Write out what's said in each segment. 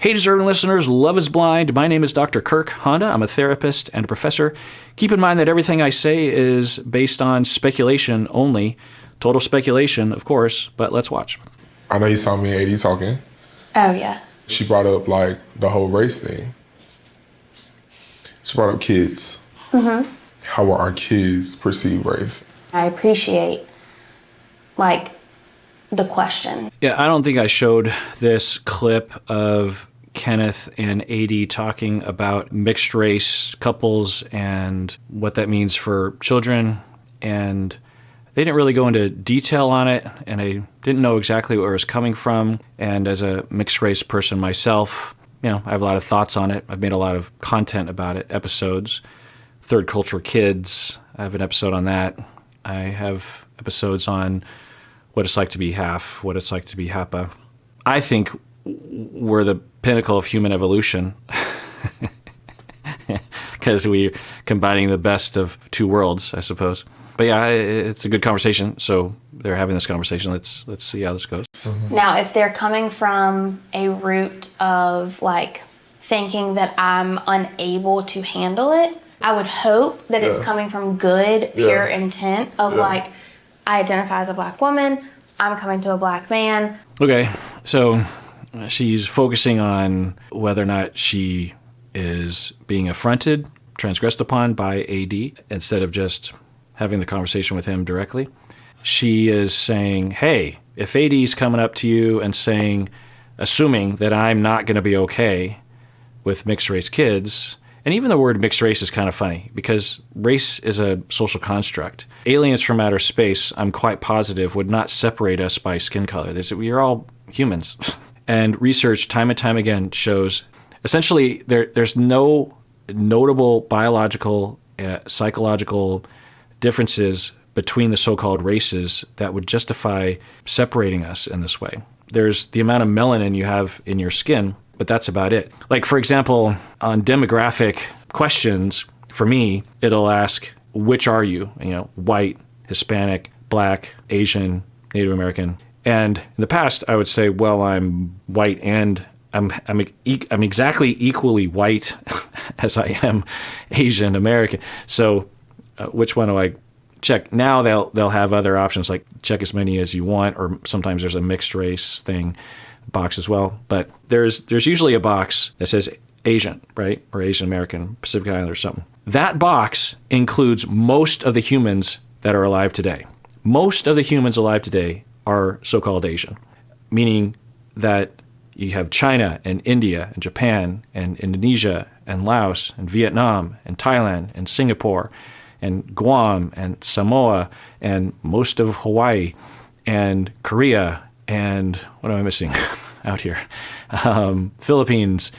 Hey, deserving listeners, love is blind. My name is Dr. Kirk Honda. I'm a therapist and a professor. Keep in mind that everything I say is based on speculation only. Total speculation, of course, but let's watch. I know you saw me and AD talking. Oh, yeah. She brought up, like, the whole race thing. She brought up kids. Mm-hmm. How will our kids perceive race? I appreciate, like, the question. Yeah, I don't think I showed this clip of Kenneth and AD talking about mixed race couples and what that means for children. And they didn't really go into detail on it, and I didn't know exactly where it was coming from. And as a mixed race person myself, I have a lot of thoughts on it. I've made a lot of content about it, episodes. Third culture kids, I have an episode on that. I have episodes on what it's like to be half, what it's like to be Hapa. I think we're the pinnacle of human evolution because we're combining the best of two worlds, I suppose. But yeah, it's a good conversation. So they're having this conversation. Let's see how this goes. Mm-hmm. Now, if they're coming from a root of like thinking that I'm unable to handle it, I would hope that it's coming from good, pure intent of like, I identify as a black woman, I'm coming to a black man. Okay, so she's focusing on whether or not she is being affronted, transgressed upon by AD, instead of just having the conversation with him directly. She is saying, hey, if AD is coming up to you and saying, assuming that I'm not going to be okay with mixed race kids, and even the word mixed race is kind of funny because race is a social construct. Aliens from outer space, I'm quite positive, would not separate us by skin color. We are all humans. And research time and time again shows essentially there's no notable biological, psychological differences between the so-called races that would justify separating us in this way. There's the amount of melanin you have in your skin, but that's about it. Like, for example, on demographic questions, for me, it'll ask, which are you? White, Hispanic, Black, Asian, Native American. And in the past, I would say, well, I'm white and I'm exactly equally white as I am Asian American. So which one do I check? Now they'll have other options like check as many as you want, or sometimes there's a mixed race thing box as well. But there's usually a box that says Asian, right? Or Asian American, Pacific Islander or something. That box includes most of the humans that are alive today. Most of the humans alive today are so-called Asian, meaning that you have China and India and Japan and Indonesia and Laos and Vietnam and Thailand and Singapore and Guam and Samoa and most of Hawaii and Korea and what am I missing out here? Philippines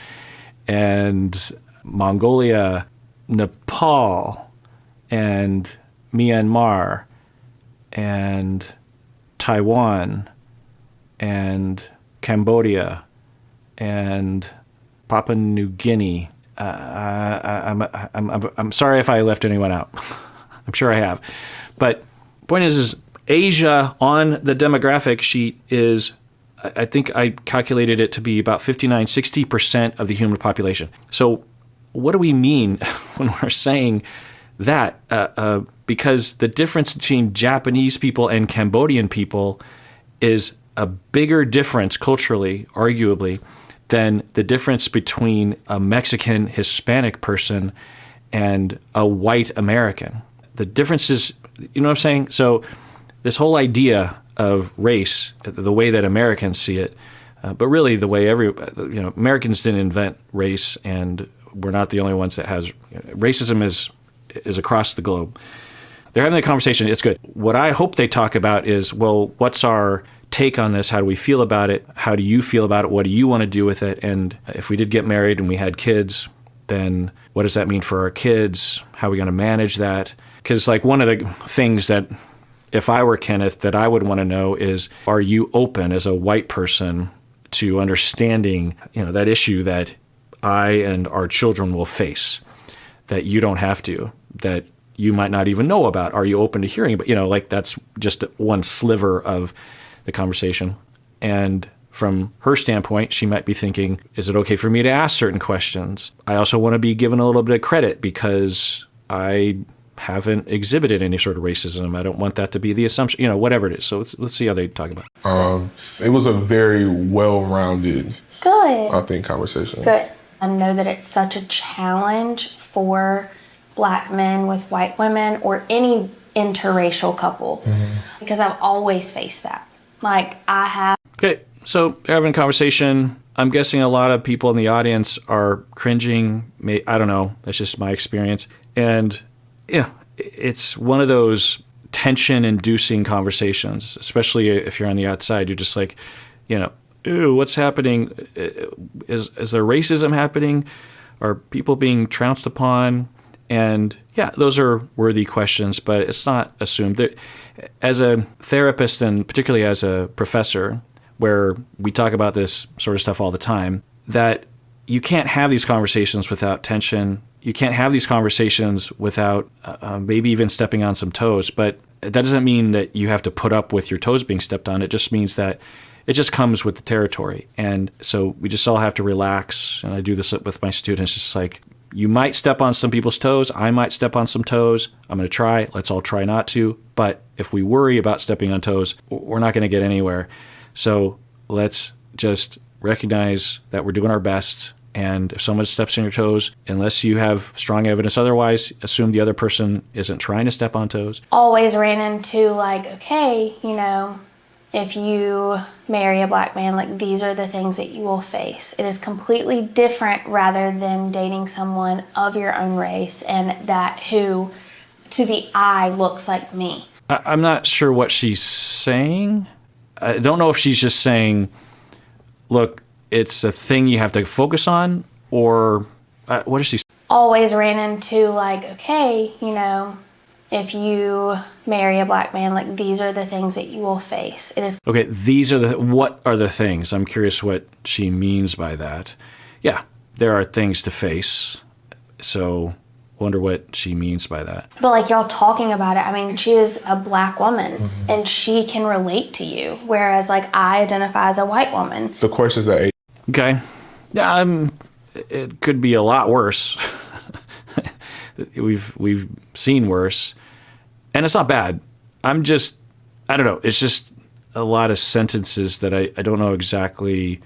and Mongolia, Nepal and Myanmar and Taiwan and Cambodia and Papua New Guinea. I'm sorry if I left anyone out. I'm sure I have. But point is Asia on the demographic sheet is, I think I calculated it to be about 60% of the human population. So what do we mean when we're saying that? Because the difference between Japanese people and Cambodian people is a bigger difference culturally, arguably, than the difference between a Mexican Hispanic person and a white American. The difference is, you know what I'm saying? So this whole idea of race, the way that Americans see it, but really the way Americans didn't invent race, and we're not the only ones that has racism is across the globe. They're having a conversation. It's good. What I hope they talk about is, well, what's our take on this? How do we feel about it? How do you feel about it? What do you want to do with it? And if we did get married and we had kids, then what does that mean for our kids? How are we going to manage that? Because like one of the things that if I were Kenneth that I would want to know is, are you open as a white person to understanding, that issue that I and our children will face, that you don't have to, that you might not even know about? Are you open to hearing? But, that's just one sliver of the conversation. And from her standpoint, she might be thinking, is it okay for me to ask certain questions? I also want to be given a little bit of credit because I haven't exhibited any sort of racism. I don't want that to be the assumption, whatever it is. So let's see how they talk about it. It was a very well-rounded, Good. I think, conversation. Good. I know that it's such a challenge for Black men with white women or any interracial couple because I've always faced that. Like I have. Okay, so they're having a conversation. I'm guessing a lot of people in the audience are cringing. I don't know. That's just my experience. And it's one of those tension-inducing conversations, especially if you're on the outside. You're just like, ooh, what's happening? Is there racism happening? Are people being trounced upon? And yeah, those are worthy questions, but it's not assumed. That as a therapist and particularly as a professor, where we talk about this sort of stuff all the time, that you can't have these conversations without tension. You can't have these conversations without maybe even stepping on some toes. But that doesn't mean that you have to put up with your toes being stepped on. It just means that it just comes with the territory. And so we just all have to relax. And I do this with my students, just like, you might step on some people's toes. I might step on some toes. I'm going to try. Let's all try not to. But if we worry about stepping on toes, we're not going to get anywhere. So let's just recognize that we're doing our best. And if someone steps on your toes, unless you have strong evidence otherwise, assume the other person isn't trying to step on toes. Always ran into okay, if you marry a Black man, these are the things that you will face. It is completely different rather than dating someone of your own race and that who to the eye looks like me. I'm not sure what she's saying. I don't know if she's just saying, look, it's a thing you have to focus on, or what is she saying? Always ran into okay, if you marry a Black man, these are the things that you will face. It is okay. What are the things? I'm curious what she means by that. Yeah, there are things to face. So, wonder what she means by that. But y'all talking about it, she is a Black woman and she can relate to you, whereas I identify as a white woman. The questions that. Okay, yeah, it could be a lot worse. We've seen worse. And it's not bad. I don't know. It's just a lot of sentences that I don't know exactly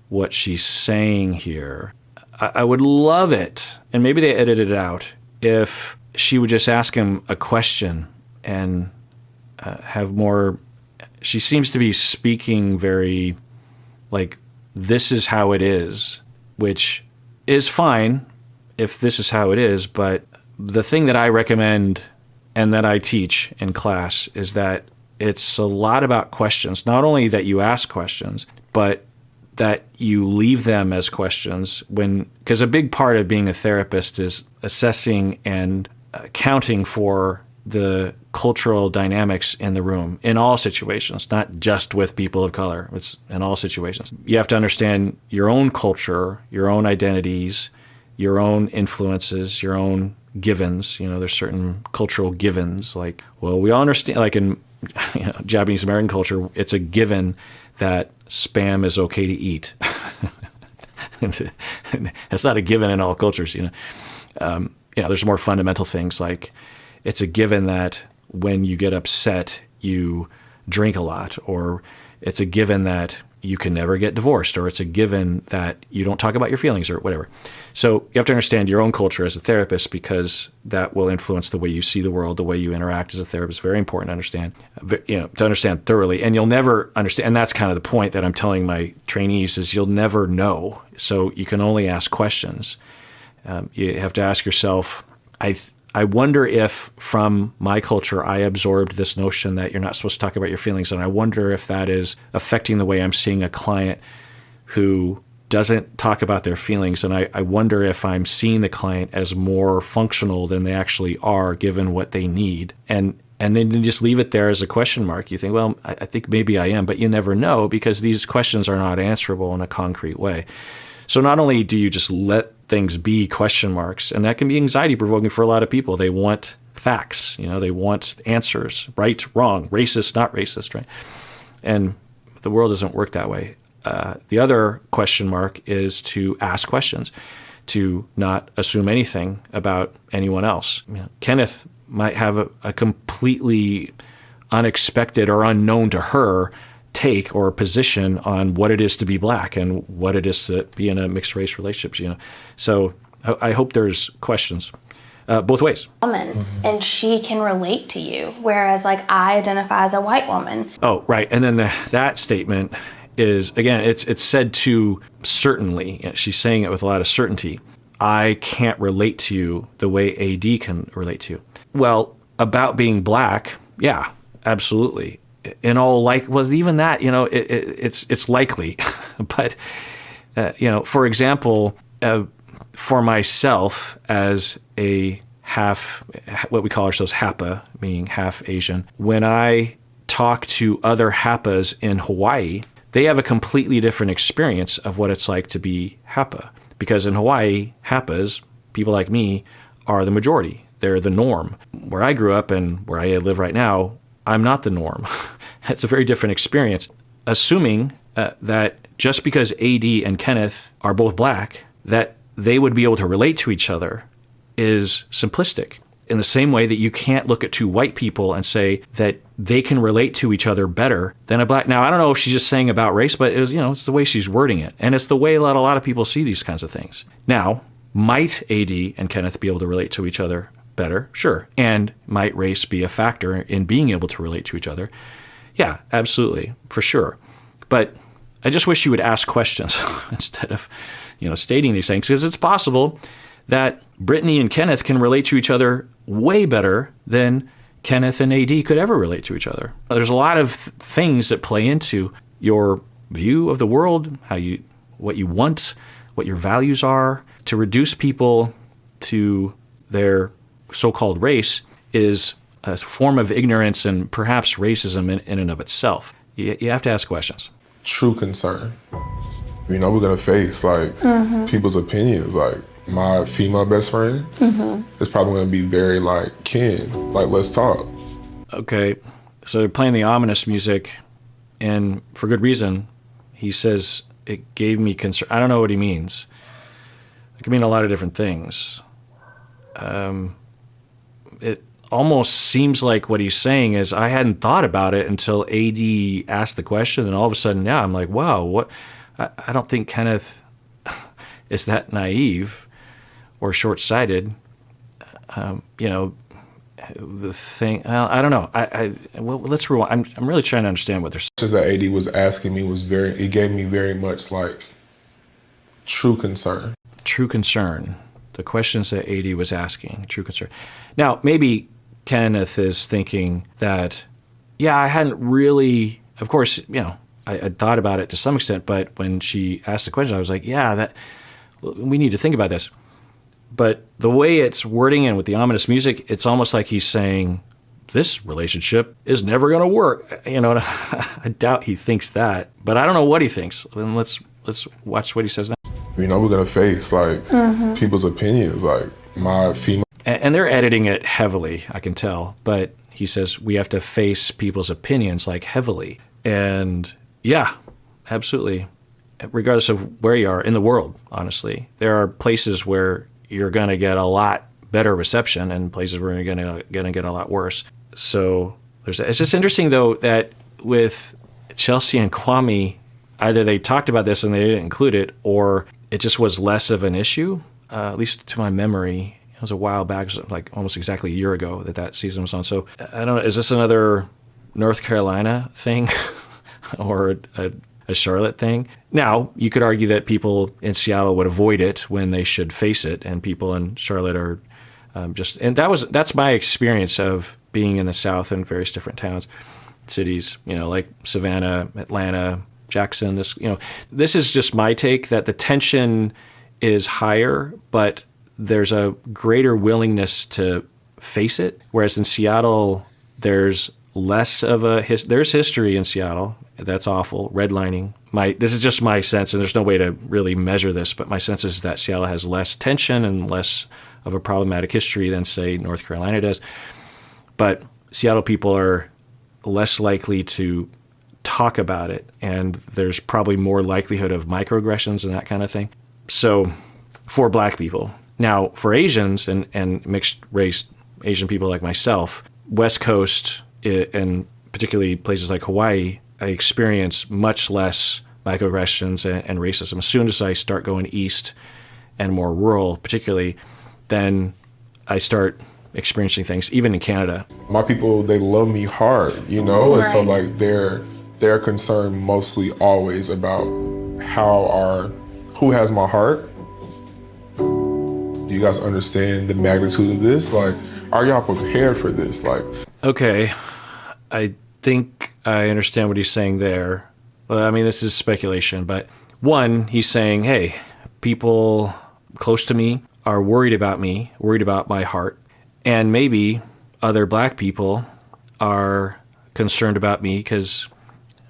what she's saying here. I would love it, and maybe they edited it out, if she would just ask him a question and have more. She seems to be speaking very this is how it is, which is fine if this is how it is, but the thing that I recommend and that I teach in class is that it's a lot about questions. Not only that you ask questions, but that you leave them as questions because a big part of being a therapist is assessing and accounting for the cultural dynamics in the room in all situations, not just with people of color. It's in all situations. You have to understand your own culture, your own identities, your own influences, your own givens. There's certain cultural givens. We all understand, in Japanese American culture, it's a given that Spam is okay to eat. It's not a given in all cultures. There's more fundamental things it's a given that when you get upset, you drink a lot, or it's a given that you can never get divorced, or it's a given that you don't talk about your feelings or whatever. So you have to understand your own culture as a therapist because that will influence the way you see the world, the way you interact as a therapist. Very important to understand thoroughly. And you'll never understand. And that's kind of the point that I'm telling my trainees is you'll never know. So you can only ask questions. You have to ask yourself, I wonder if from my culture I absorbed this notion that you're not supposed to talk about your feelings, and I wonder if that is affecting the way I'm seeing a client who doesn't talk about their feelings, and I wonder if I'm seeing the client as more functional than they actually are given what they need. And then you just leave it there as a question mark. You think, well, I think maybe I am, but you never know because these questions are not answerable in a concrete way. So not only do you just let things be question marks, and that can be anxiety provoking for a lot of people. They want facts, they want answers, right, wrong, racist, not racist, right? And the world doesn't work that way. The other question mark is to ask questions, to not assume anything about anyone else. Kenneth might have a completely unexpected or unknown to her take or position on what it is to be black and what it is to be in a mixed race relationship. So I hope there's questions both ways. Woman, and she can relate to you, whereas like I identify as a white woman. Oh, right. And then that statement is, again, it's said to certainly. She's saying it with a lot of certainty. I can't relate to you the way AD can relate to you. Well, about being black, yeah, absolutely. In all even that, it's likely. But, for example, for myself as a what we call ourselves Hapa, meaning half Asian, when I talk to other Hapas in Hawaii, they have a completely different experience of what it's like to be Hapa. Because in Hawaii, Hapas, people like me, are the majority. They're the norm. Where I grew up and where I live right now, I'm not the norm. It's a very different experience. Assuming that just because AD and Kenneth are both black, that they would be able to relate to each other is simplistic. In the same way that you can't look at two white people and say that they can relate to each other better than a black. Now, I don't know if she's just saying about race, but it's the way she's wording it. And it's the way that a lot of people see these kinds of things. Now, might AD and Kenneth be able to relate to each other better? Sure. And might race be a factor in being able to relate to each other? Yeah, absolutely, for sure. But I just wish you would ask questions instead of, stating these things, because it's possible that Brittany and Kenneth can relate to each other way better than Kenneth and AD could ever relate to each other. There's a lot of things that play into your view of the world, what you want, what your values are. To reduce people to their so-called race is a form of ignorance and perhaps racism in and of itself. You have to ask questions. True concern. We're going to face people's opinions. Like my female best friend is probably going to be very Ken, let's talk. Okay, so they're playing the ominous music, and for good reason. He says it gave me concern. I don't know what he means. It can mean a lot of different things. It almost seems like what he's saying is I hadn't thought about it until AD asked the question, and all of a sudden now I'm like, wow, what? I don't think Kenneth is that naive or short-sighted. The thing, I don't know. Well, let's rewind. I'm really trying to understand what they're saying. Just that AD was asking me it gave me very much true concern. True concern. The questions that AD was asking, true concern. Now, maybe Kenneth is thinking that, yeah, I hadn't really, of course, I thought about it to some extent, but when she asked the question, I was like, yeah, we need to think about this. But the way it's wording and with the ominous music, it's almost like he's saying, this relationship is never going to work. I doubt he thinks that, but I don't know what he thinks. And let's watch what he says now. We're going to face people's opinions, my female. And they're editing it heavily, I can tell. But he says we have to face people's opinions heavily. And yeah, absolutely. Regardless of where you are in the world, honestly, there are places where you're going to get a lot better reception and places where you're going to get a lot worse. So it's just interesting, though, that with Chelsea and Kwame, either they talked about this and they didn't include it, or it just was less of an issue, at least to my memory. It was a while back, it was almost exactly a year ago that season was on. So I don't know, is this another North Carolina thing or a Charlotte thing? Now, you could argue that people in Seattle would avoid it when they should face it, and people in Charlotte are and that's my experience of being in the South in various different towns, cities, like Savannah, Atlanta, Jackson. This is just my take, that the tension is higher, but there's a greater willingness to face it. Whereas in Seattle, there's less of there's history in Seattle. That's awful. Redlining. This is just my sense, and there's no way to really measure this, but my sense is that Seattle has less tension and less of a problematic history than, say, North Carolina does. But Seattle people are less likely to talk about it, and there's probably more likelihood of microaggressions and that kind of thing. So for Black people. Now, for Asians and mixed race Asian people like myself, West Coast and particularly places like Hawaii, I experience much less microaggressions and racism. As soon as I start going east and more rural, particularly, then I start experiencing things, even in Canada. My people, they love me hard, you know? And so like they're concerned mostly always about who has my heart. Do you guys understand the magnitude of this? Like, are y'all prepared for this? Like, okay, I think I understand what he's saying there. Well, I mean, this is speculation, but one, he's saying, hey, people close to me are worried about me, worried about my heart. And maybe other Black people are concerned about me because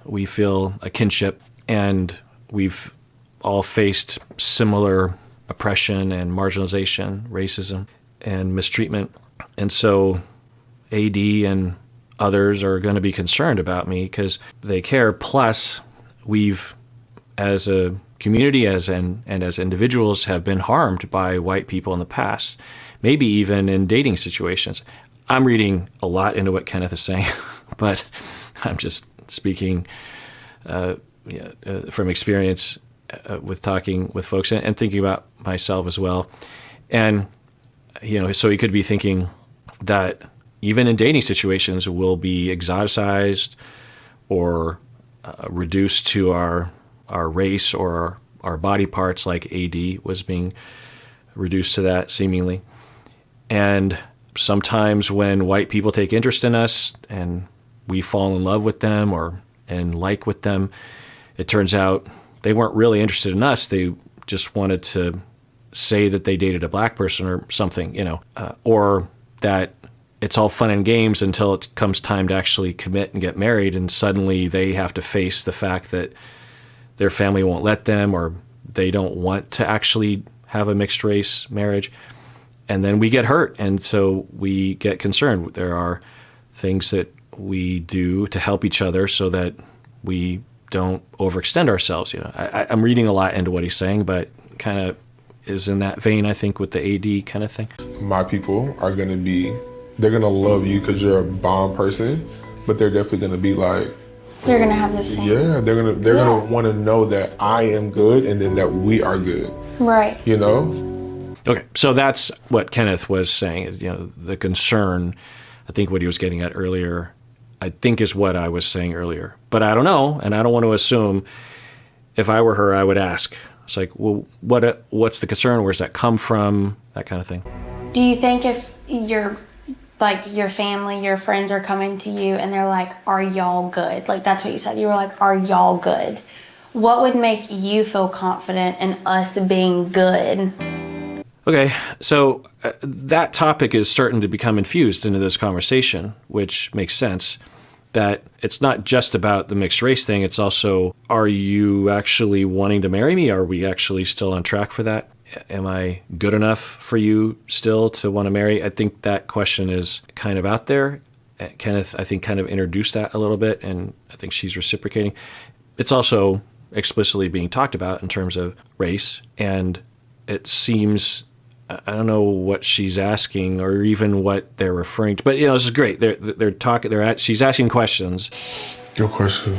we feel a kinship and we've all faced similar oppression and marginalization, racism and mistreatment. And so AD and others are going to be concerned about me because they care. Plus, we've, as a community and as individuals, have been harmed by white people in the past, maybe even in dating situations. I'm reading a lot into what Kenneth is saying, but I'm just speaking from experience with talking with folks and thinking about myself as well. And, so he could be thinking that even in dating situations, we'll be exoticized or reduced to our race or our body parts, like AD was being reduced to that seemingly. And sometimes when white people take interest in us and we fall in love with them and like with them, it turns out they weren't really interested in us. They just wanted to say that they dated a Black person or something, or that it's all fun and games until it comes time to actually commit and get married, and suddenly they have to face the fact that their family won't let them, or they don't want to actually have a mixed race marriage. And then we get hurt, and so we get concerned. There are things that we do to help each other so that we don't overextend ourselves. I'm reading a lot into what he's saying, but kind of is in that vein, I think, with the AD kind of thing. My people are going to they're going to love you because you're a bomb person, but they're definitely going to be like, they're going to have those same. Yeah, they're going to want to know that I am good and then that we are good. Right. Okay, so that's what Kenneth was saying. The concern, I think what he was getting at earlier, I think is what I was saying earlier. But I don't know, and I don't want to assume. If I were her, I would ask. It's like, well, what's the concern? Where's that come from? That kind of thing. Do you think if your family, your friends are coming to you and they're like, are y'all good? Like, that's what you said. You were like, are y'all good? What would make you feel confident in us being good? Okay, so that topic is starting to become infused into this conversation, which makes sense. That it's not just about the mixed race thing. It's also, are you actually wanting to marry me? Are we actually still on track for that? Am I good enough for you still to want to marry? I think that question is kind of out there. Kenneth, I think, kind of introduced that a little bit, and I think she's reciprocating. It's also explicitly being talked about in terms of race, and it seems, I don't know what she's asking or even what they're referring to, but this is great. They're talking. She's asking questions. Good question.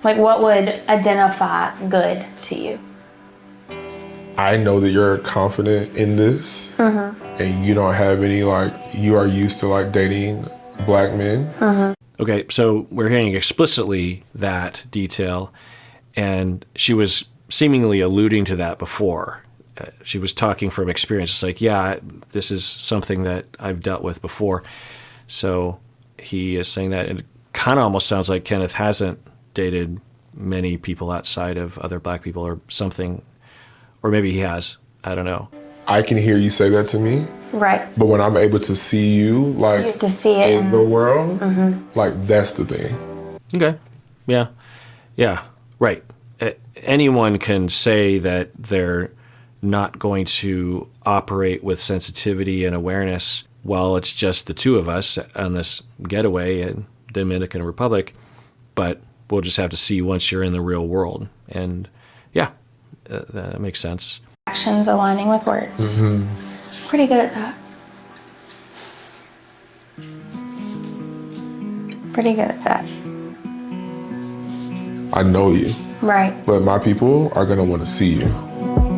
Like, what would identify good to you? I know that you're confident in this, and you don't have any you are used to dating Black men. Okay, so we're hearing explicitly that detail, and she was seemingly alluding to that before. She was talking from experience. It's like, yeah, this is something that I've dealt with before. So he is saying that. It kind of almost sounds like Kenneth hasn't dated many people outside of other Black people or something. Or maybe he has. I don't know. I can hear you say that to me. Right. But when I'm able to see you, you get to see it in the world, that's the thing. Okay. Yeah. Yeah. Right. Anyone can say that they're not going to operate with sensitivity and awareness while it's just the two of us on this getaway, and Dominican Republic, but we'll just have to see once you're in the real world. And yeah, that makes sense. Actions aligning with words. Pretty good at that. Pretty good at that. I know you. Right. But my people are going to want to see you.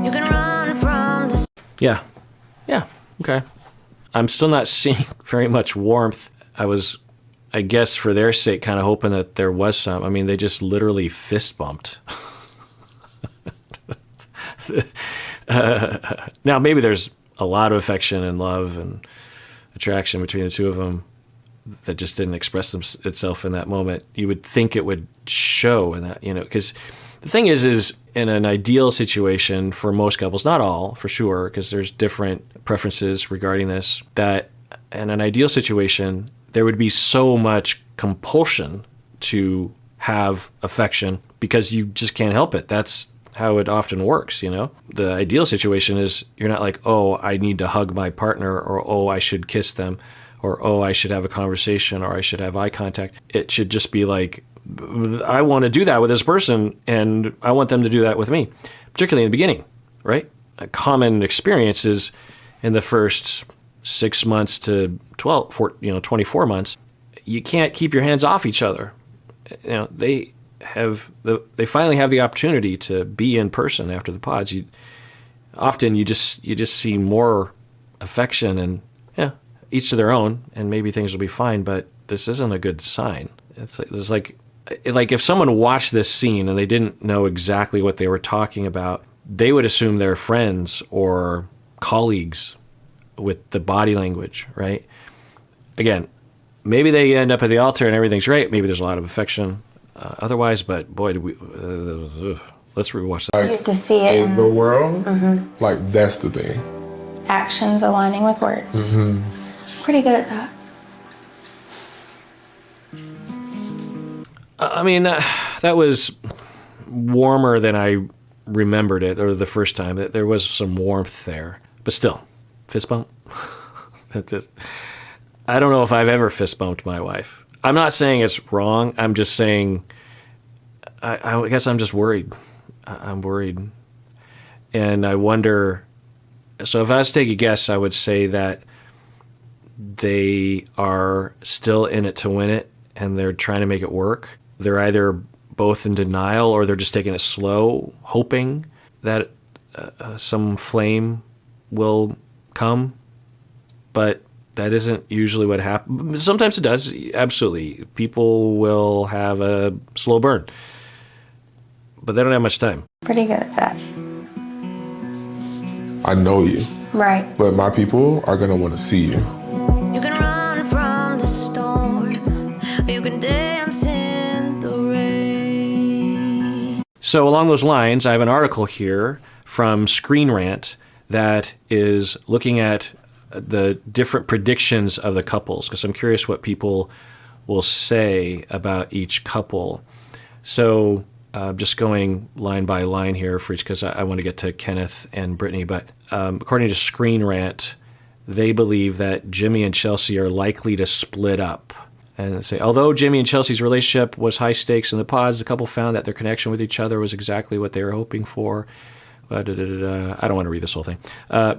You can run from the Yeah. Yeah. Okay. I'm still not seeing very much warmth. I was, I guess, for their sake, kind of hoping that there was some. I mean, they just literally fist bumped. Now, maybe there's a lot of affection and love and attraction between the two of them that just didn't express itself in that moment. You would think it would show in that, because the thing is in an ideal situation for most couples, not all, for sure, because there's different preferences regarding this, that in an ideal situation, there would be so much compulsion to have affection because you just can't help it. That's how it often works, The ideal situation is you're not like, oh, I need to hug my partner, or oh, I should kiss them, or oh, I should have a conversation, or I should have eye contact. It should just be like, I want to do that with this person, and I want them to do that with me, particularly in the beginning, right? A common experience is in the first 6 months to 24 months, you can't keep your hands off each other. They finally have the opportunity to be in person after the pods. Often you just see more affection, and each to their own, and maybe things will be fine. But this isn't a good sign. It's like if someone watched this scene and they didn't know exactly what they were talking about, they would assume they're friends or colleagues with the body language, right? Again, maybe they end up at the altar and everything's great. Maybe there's a lot of affection otherwise, but boy, let's rewatch that. You get to see it In the world, like that's the thing. actions aligning with words. Pretty good at that. I mean, that was warmer than I remembered it, or the first time. There was some warmth there. But still, fist bump? I don't know if I've ever fist bumped my wife. I'm not saying it's wrong. I'm just saying, I guess I'm just worried. I'm worried. And I wonder, so if I was to take a guess, I would say that they are still in it to win it, and they're trying to make it work. They're either both in denial, or they're just taking it slow, hoping that some flame will come. But that isn't usually what happens. Sometimes it does, absolutely. People will have a slow burn, but they don't have much time. Pretty good at that. I know you. Right. But my people are going to want to see you. You can run from the storm, or you can dance in the rain. So along those lines, I have an article here from Screen Rant that is looking at the different predictions of the couples, because I'm curious what people will say about each couple. So just going line by line here for each, because I want to get to Kenneth and Brittany. But according to Screen Rant, they believe that Jimmy and Chelsea are likely to split up. And they say, although Jimmy and Chelsea's relationship was high stakes in the pods, the couple found that their connection with each other was exactly what they were hoping for. I don't want to read this whole thing.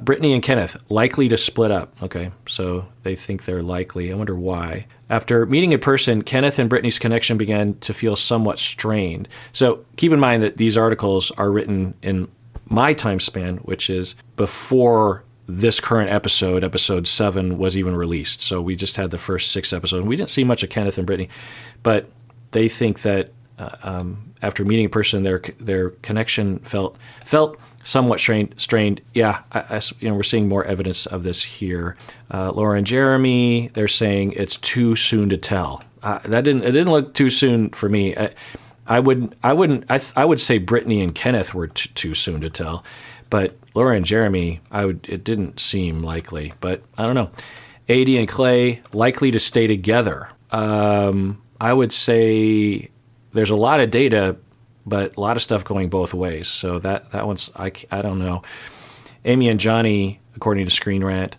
Brittany and Kenneth, likely to split up. Okay, so they think they're likely. I wonder why. After meeting in person, Kenneth and Brittany's connection began to feel somewhat strained. So keep in mind that these articles are written in my time span, which is before this current episode, episode 7, was even released. So we just had the first 6 episodes. We didn't see much of Kenneth and Brittany, but they think that after meeting in person, their connection felt somewhat strained. Yeah, we're seeing more evidence of this here. Laura and Jeremy, they're saying it's too soon to tell. It didn't look too soon for me. I would say Brittany and Kenneth were too soon to tell, but Laura and Jeremy, it didn't seem likely. But I don't know. AD and Clay, likely to stay together. I would say there's a lot of data, but a lot of stuff going both ways. So that one's, I don't know. Amy and Johnny, according to Screen Rant,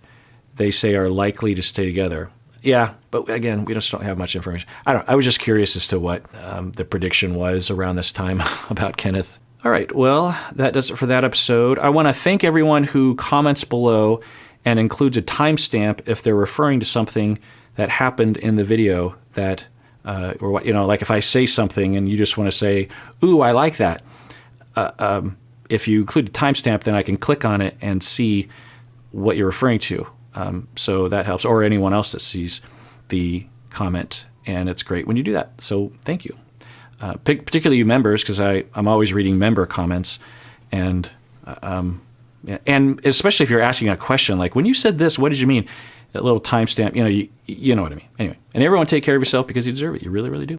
they say are likely to stay together. Yeah, but again, we just don't have much information. I was just curious as to what the prediction was around this time about Kenneth. All right, well, that does it for that episode. I want to thank everyone who comments below and includes a timestamp if they're referring to something that happened in the video that, or what, like if I say something and you just want to say, ooh, I like that. If you include a timestamp, then I can click on it and see what you're referring to. So that helps, or anyone else that sees the comment, and it's great when you do that. So thank you. Particularly you members, because I'm always reading member comments, and especially if you're asking a question like, when you said this, what did you mean? That little timestamp, you know what I mean. Anyway, and everyone take care of yourself because you deserve it. You really, really do.